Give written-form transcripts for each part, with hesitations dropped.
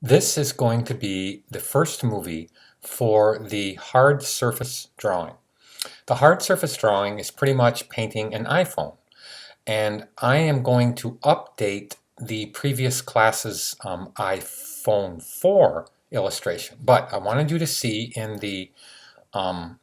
This is going to be the first movie for the hard surface drawing. The hard surface drawing is pretty much painting an iPhone, and I am going to update the previous class's iPhone 4 illustration. But I wanted you to see in the um,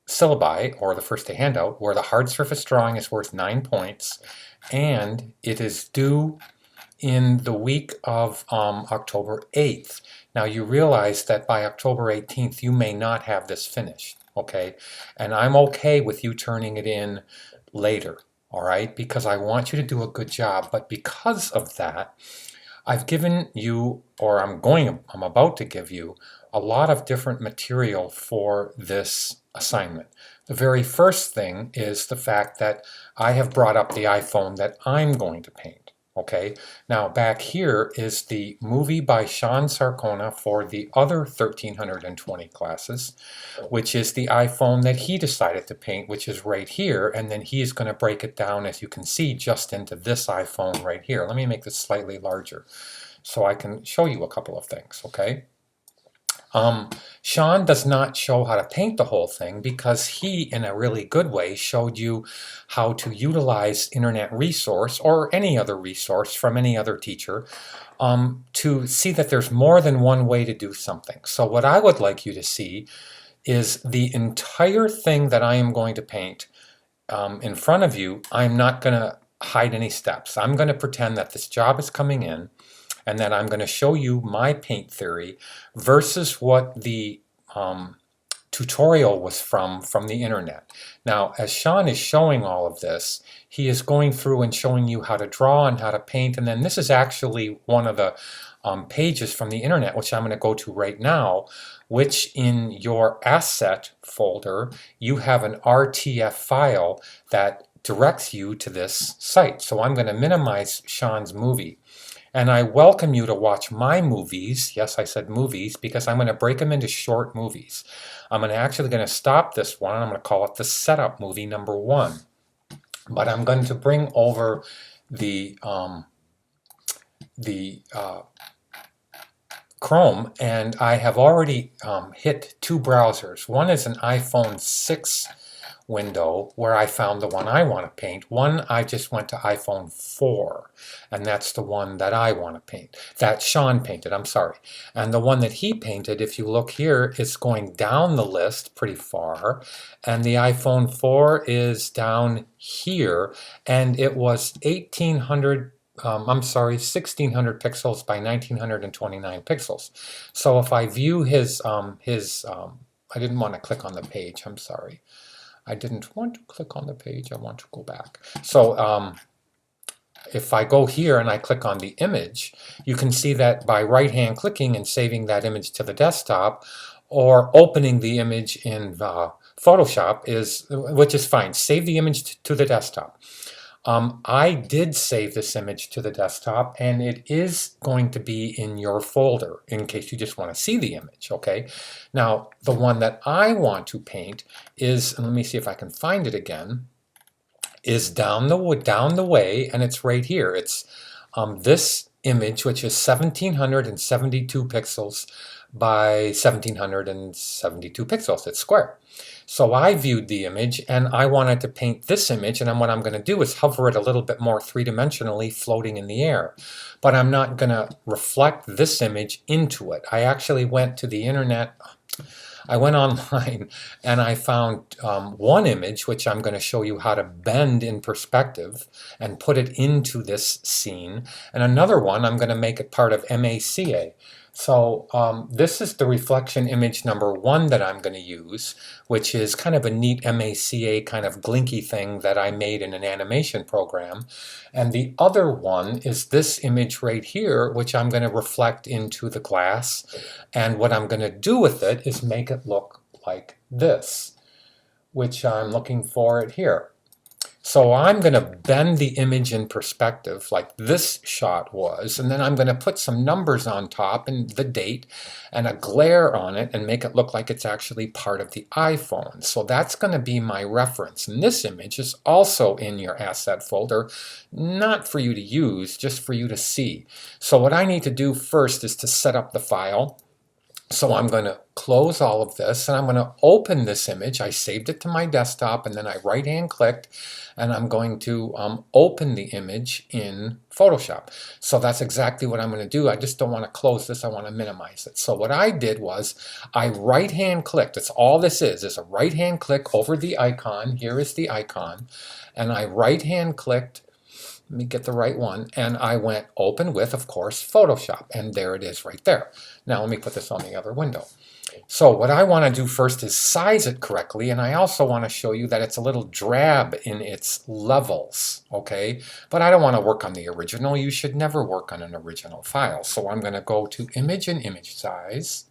syllabi, or the first day handout, where the hard surface drawing is worth 9 points, and it is due in the week of October 8th. Now you realize that by October 18th you may not have this finished, okay? And I'm okay with you turning it in later, all right? Because I want you to do a good job, but because of that, I've given you, or I'm about to give you, a lot of different material for this assignment. The very first thing is the fact that I have brought up the iPhone that I'm going to paint. Okay, now back here is the movie by Sean Sarcona for the other 1320 classes, which is the iPhone that he decided to paint, which is right here, and then he is going to break it down, as you can see, just into this iPhone right here. Let me make this slightly larger so I can show you a couple of things, okay? Sean does not show how to paint the whole thing because he, in a really good way, showed you how to utilize internet resource or any other resource from any other teacher to see that there's more than one way to do something. So what I would like you to see is the entire thing that I am going to paint in front of you. I'm not going to hide any steps. I'm going to pretend that this job is coming in, and then I'm going to show you my paint theory versus what the tutorial was from the internet. Now, as Sean is showing all of this, he is going through and showing you how to draw and how to paint, and then this is actually one of the pages from the internet, which I'm going to go to right now, which in your asset folder, you have an RTF file that directs you to this site. So I'm going to minimize Sean's movie. And I welcome you to watch my movies. Yes, I said movies because I'm going to break them into short movies. I'm actually going to stop this one. I'm going to call it the setup movie number 1. But I'm going to bring over the Chrome, and I have already hit 2 browsers. One is an iPhone 6 window where I found the one I want to paint. One, I just went to iPhone 4, and that's the one that I want to paint. That Sean painted, I'm sorry. And the one that he painted, if you look here, is going down the list pretty far, and the iPhone 4 is down here, and it was 1600 pixels by 1929 pixels. So if I view his, I didn't want to click on the page, I'm sorry. I didn't want to click on the page, I want to go back. So if I go here and I click on the image, you can see that by right-hand clicking and saving that image to the desktop, or opening the image in Photoshop, which is fine. Save the image to the desktop. I did save this image to the desktop, and it is going to be in your folder in case you just want to see the image, okay? Now, the one that I want to paint is, and let me see if I can find it again, is down the way, and it's right here. It's this image, which is 1772 pixels by 1772 pixels. It's square. So I viewed the image and I wanted to paint this image, and what I'm going to do is hover it a little bit more three-dimensionally, floating in the air. But I'm not going to reflect this image into it. I actually went to the internet. I went online and I found one image, which I'm going to show you how to bend in perspective and put it into this scene, and another one I'm going to make it part of MACA. So this is the reflection image number 1 that I'm going to use, which is kind of a neat MACA kind of glinky thing that I made in an animation program. And the other one is this image right here, which I'm going to reflect into the glass. And what I'm going to do with it is make it look like this, which I'm looking for it here. So I'm going to bend the image in perspective like this shot was, and then I'm going to put some numbers on top and the date and a glare on it and make it look like it's actually part of the iPhone. So that's going to be my reference. And this image is also in your asset folder, not for you to use, just for you to see. So what I need to do first is to set up the file. So I'm going to close all of this and I'm going to open this image. I saved it to my desktop and then I right-hand clicked and I'm going to open the image in Photoshop. So that's exactly what I'm going to do. I just don't want to close this. I want to minimize it. So what I did was I right-hand clicked. That's all this is a right-hand click over the icon. Here is the icon. And I right-hand clicked. Let me get the right one, and I went open with, of course, Photoshop, and there it is right there. Now let me put this on the other window. So what I want to do first is size it correctly, and I also want to show you that it's a little drab in its levels, okay? But I don't want to work on the original. You should never work on an original file. So I'm going to go to Image and Image Size,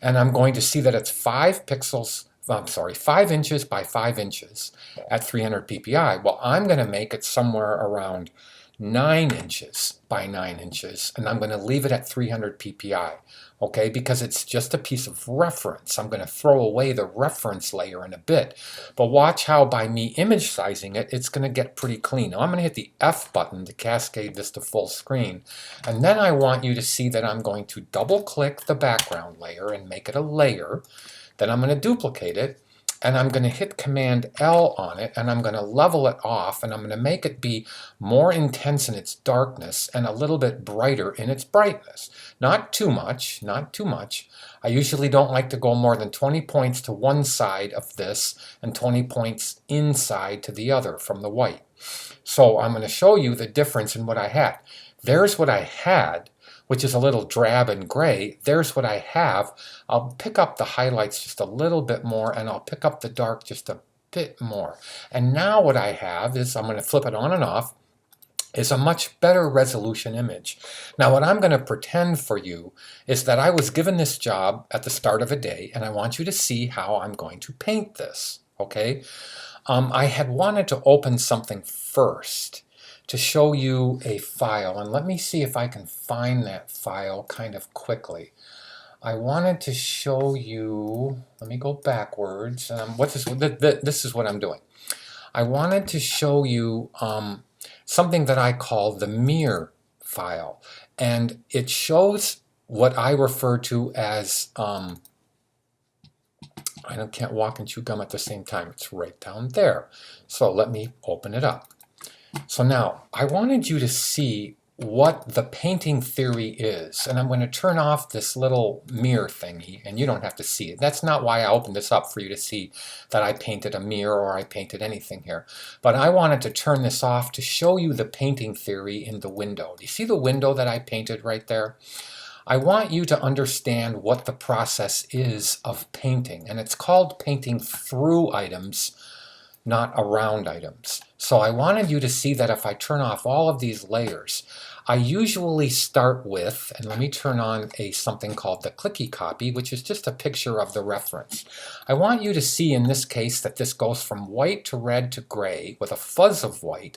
and I'm going to see that it's 5 inches by 5 inches at 300 ppi. Well, I'm going to make it somewhere around 9 inches by 9 inches, and I'm going to leave it at 300 ppi, okay, because it's just a piece of reference. I'm going to throw away the reference layer in a bit, but watch how by me image sizing it, it's going to get pretty clean. Now I'm going to hit the F button to cascade this to full screen, and then I want you to see that I'm going to double click the background layer and make it a layer. Then I'm going to duplicate it, and I'm going to hit Command L on it, and I'm going to level it off, and I'm going to make it be more intense in its darkness and a little bit brighter in its brightness. Not too much, not too much. I usually don't like to go more than 20 points to one side of this and 20 points inside to the other from the white. So I'm going to show you the difference in what I had. There's what I had, which is a little drab and gray. There's what I have. I'll pick up the highlights just a little bit more, and I'll pick up the dark just a bit more. And now what I have is, I'm going to flip it on and off, is a much better resolution image. Now what I'm going to pretend for you is that I was given this job at the start of a day, and I want you to see how I'm going to paint this, okay? I had wanted to open something first to show you a file, and let me see if I can find that file kind of quickly. I wanted to show you, let me go backwards. This is what I'm doing. I wanted to show you something that I call the mirror file, and it shows what I refer to as, I can't walk and chew gum at the same time. It's right down there. So let me open it up. So now, I wanted you to see what the painting theory is, and I'm going to turn off this little mirror thingy, and you don't have to see it. That's not why I opened this up, for you to see that I painted a mirror or I painted anything here. But I wanted to turn this off to show you the painting theory in the window. Do you see the window that I painted right there? I want you to understand what the process is of painting, and it's called painting through items, not around items. So I wanted you to see that if I turn off all of these layers, I usually start with, and let me turn on something called the clicky copy, which is just a picture of the reference. I want you to see in this case that this goes from white to red to gray with a fuzz of white,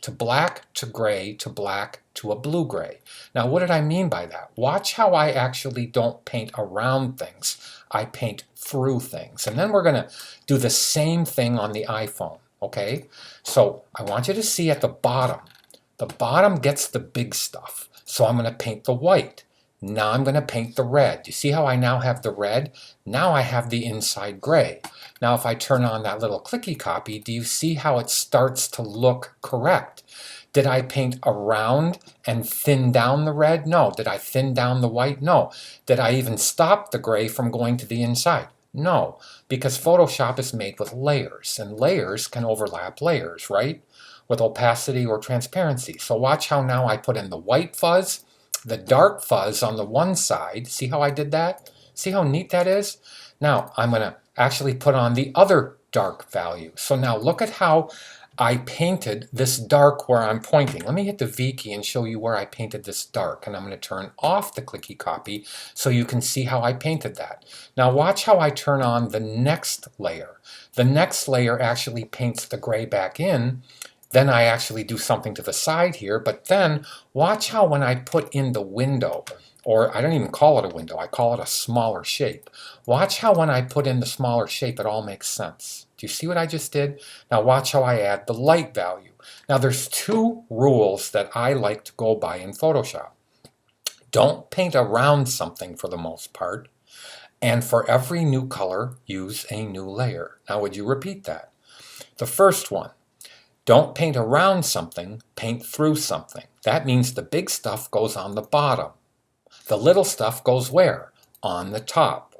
to black to gray to black to a blue-gray. Now what did I mean by that? Watch how I actually don't paint around things. I paint through things. And then we're going to do the same thing on the iPhone, okay? So I want you to see at the bottom. The bottom gets the big stuff. So I'm going to paint the white. Now I'm going to paint the red. You see how I now have the red? Now I have the inside gray. Now if I turn on that little clicky copy, do you see how it starts to look correct? Did I paint around and thin down the red? No. Did I thin down the white? No. Did I even stop the gray from going to the inside? No, because Photoshop is made with layers, and layers can overlap layers, right? With opacity or transparency. So watch how now I put in the white fuzz, the dark fuzz on the one side. See how I did that? See how neat that is? Now I'm going to actually put on the other dark value. So now look at how I painted this dark where I'm pointing. Let me hit the V key and show you where I painted this dark. And I'm going to turn off the clicky copy so you can see how I painted that. Now watch how I turn on the next layer. The next layer actually paints the gray back in. Then I actually do something to the side here. But then watch how when I put in the window, or I don't even call it a window, I call it a smaller shape. Watch how when I put in the smaller shape, it all makes sense. Do you see what I just did? Now watch how I add the light value. Now there's two rules that I like to go by in Photoshop. Don't paint around something for the most part, and for every new color, use a new layer. Now would you repeat that? The first one, don't paint around something, paint through something. That means the big stuff goes on the bottom. The little stuff goes where? On the top.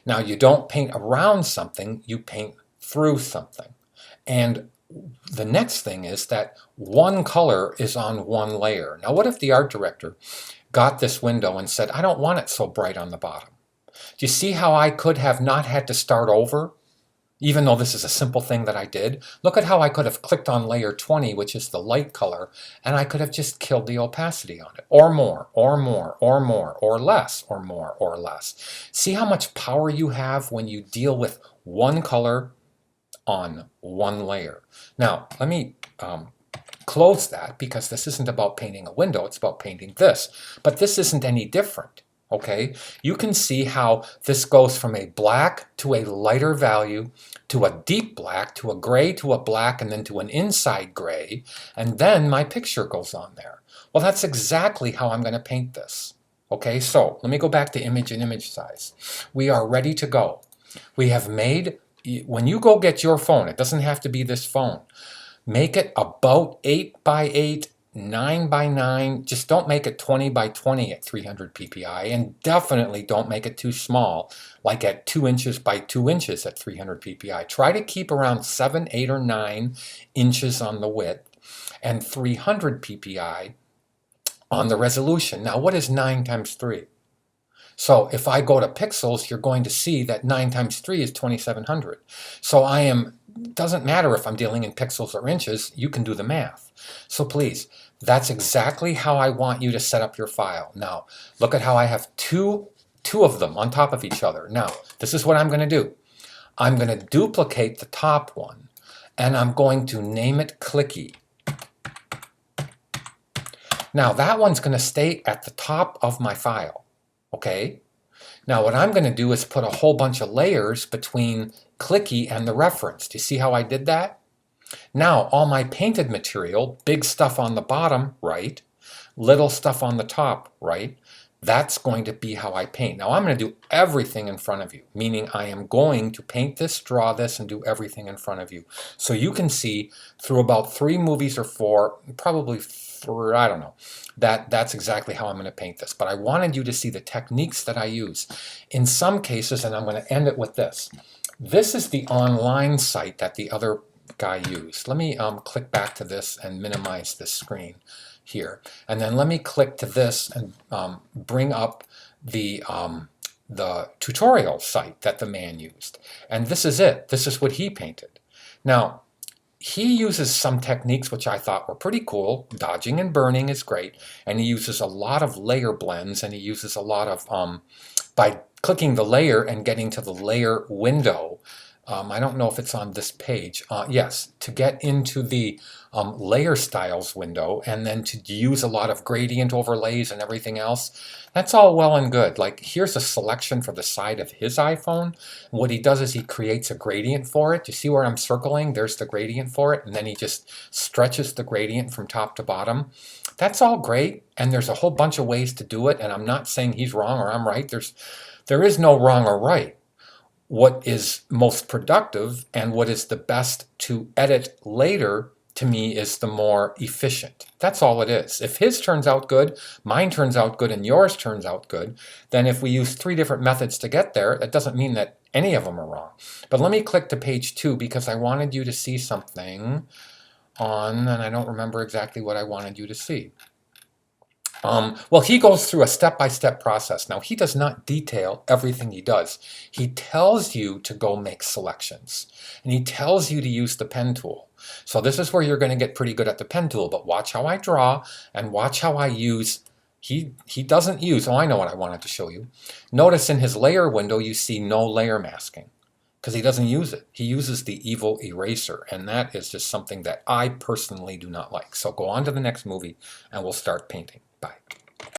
Now you don't paint around something, you paint through something. And the next thing is that one color is on one layer. Now what if the art director got this window and said, I don't want it so bright on the bottom? Do you see how I could have not had to start over? Even though this is a simple thing that I did, look at how I could have clicked on layer 20, which is the light color, and I could have just killed the opacity on it, or more, or more, or more, or less, or more, or less. See how much power you have when you deal with one color on one layer. Now, let me close that because this isn't about painting a window, it's about painting this. But this isn't any different. Okay, you can see how this goes from a black to a lighter value to a deep black to a gray to a black and then to an inside gray, and then my picture goes on there. Well, that's exactly how I'm going to paint this. Okay, so let me go back to image and image size. We are ready to go. We have made, when you go get your phone, it doesn't have to be this phone, make it about 8 by 8, 9 by 9, just don't make it 20 by 20 at 300 ppi, and definitely don't make it too small, like at 2 inches by 2 inches at 300 ppi. Try to keep around 7, 8, or 9 inches on the width, and 300 ppi on the resolution. Now what is 9 times 3? So if I go to pixels, you're going to see that 9 times 3 is 2700. So doesn't matter if I'm dealing in pixels or inches, you can do the math. So please, that's exactly how I want you to set up your file. Now, look at how I have two of them on top of each other. Now, this is what I'm going to do. I'm going to duplicate the top one, and I'm going to name it Clicky. Now, that one's going to stay at the top of my file, okay? Now, what I'm going to do is put a whole bunch of layers between Clicky and the reference. Do you see how I did that? Now, all my painted material, big stuff on the bottom, right? Little stuff on the top, right? That's going to be how I paint. Now, I'm going to do everything in front of you, meaning I am going to paint this, draw this, and do everything in front of you. So you can see through about 3 movies or 4, probably 3, I don't know, that's exactly how I'm going to paint this. But I wanted you to see the techniques that I use. In some cases, and I'm going to end it with this. This is the online site that the other guy used. Let me click back to this and minimize this screen here. And then let me click to this and bring up the tutorial site that the man used. And this is it. This is what he painted. Now, he uses some techniques which I thought were pretty cool. Dodging and burning is great. And he uses a lot of layer blends, and he uses a lot of, by clicking the layer and getting to the layer window, I don't know if it's on this page. Yes, to get into the layer styles window and then to use a lot of gradient overlays and everything else, that's all well and good. Like here's a selection for the side of his iPhone. And what he does is he creates a gradient for it. You see where I'm circling? There's the gradient for it. And then he just stretches the gradient from top to bottom. That's all great. And there's a whole bunch of ways to do it. And I'm not saying he's wrong or I'm right. There is no wrong or right. What is most productive and what is the best to edit later, to me, is the more efficient. That's all it is. If his turns out good, mine turns out good, and yours turns out good, then if we use 3 different methods to get there, that doesn't mean that any of them are wrong. But let me click to page 2 because I wanted you to see something on, and I don't remember exactly what I wanted you to see. Well, he goes through a step-by-step process. Now, he does not detail everything he does. He tells you to go make selections, and he tells you to use the pen tool. So this is where you're going to get pretty good at the pen tool, but watch how I draw and watch how I use. He doesn't use, oh, I know what I wanted to show you. Notice in his layer window, you see no layer masking because he doesn't use it. He uses the evil eraser, and that is just something that I personally do not like. So go on to the next movie and we'll start painting. Bye.